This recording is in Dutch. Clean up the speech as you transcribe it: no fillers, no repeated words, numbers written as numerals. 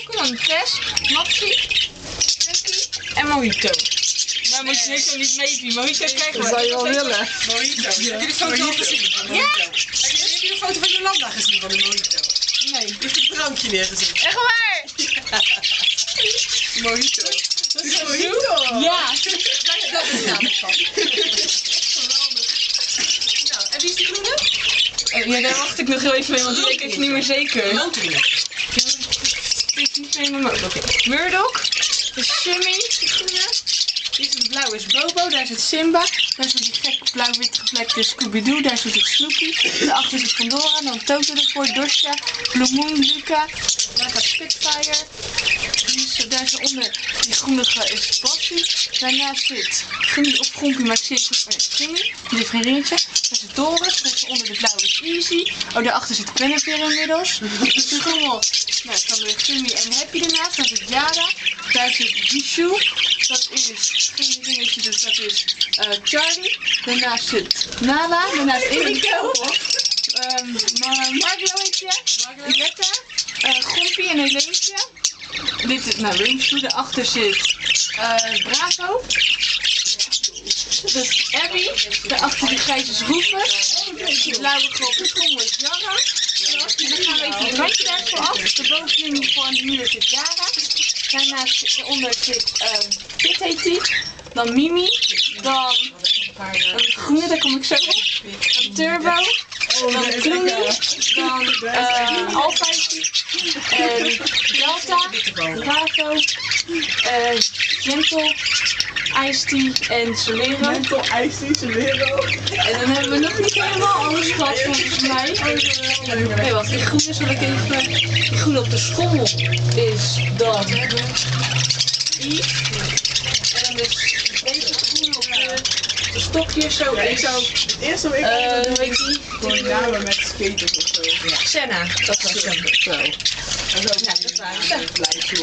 dronken, dan Tess, Maxi, Lucky en Mojito. Nou moet je niks zo niet meezien. Mojito krijgen we. Dat zou je wel willen. Mojito. Heb je de foto al gezien? Ja? Heb je de foto van Jolanda gezien van de Mojito? Nee. Die heeft een drankje neergezet. Echt waar? Mojito. Dat is Mojito? Ja. Dat is namelijk van. Geweldig. Nou, en wie is die groene? Ja, daar wacht ik nog heel even mee, want die weet ik echt niet meer zeker. Loterine. Ik is niet helemaal mogelijk. Murdoch, de Shimmy, de groene. Dit is het blauwe is Bobo, daar zit Simba. Daar zit die gekke blauw-wit gevlekte Scooby-Doo, daar zit het Snoopy. Daarachter zit Pandora, dan Toto ervoor, Dosja, Blue Moon, Luca. Daar gaat Spitfire. Daar is onder die groenige is Bassie. Daarnaast zit Gummy of Gompie, maar ik zie het Gummy. Die heeft geen ringetje. Daar zit Doris, daar is onder de blauwe is Easy. Oh, daarachter zit Planet weer inmiddels. De schommel, nou, dan weer Gummy en Happy ernaast. Daar zit Yara. Daar zit Jisoo. Dat is geen ringetje, dus dat is Charlie. Daarnaast zit Nala. Daarnaast Indigo. Marglo heet je. Rebecca. Gompie en Helentje. Dit is nou Ringstoe. Daarachter zit Bravo. Dat is Abby. Daarachter de grijze is Rufus. De blauwe grote schommel is Yara. Dan gaan we even het randje daarvoor af. De bovenin voor aan de muur zit Yara. Daarnaast onder zit Pit heet die. Dan Mimi. Dan de groene, daar kom ik zo op. Dan Turbo. Dan Clooney. Dan Alpha heet die. Delta. Bravo. Gentle. Ice-Tea en Solero. Mental Ice-Tea, Solero. En dan hebben we nog niet helemaal alles gehad volgens mij. Nee, wat die groene zal ik even. Die groene op de schommel is dan die. En dan is deze groene op de stokjes zo. Ja, ik zou het eerst hoe ik hoe heet die? gewoon namen met skaters of zo. Ja. Senna. Dat was hem. Zo. En zo. Nou, dat waren ze. Het lijkt zo.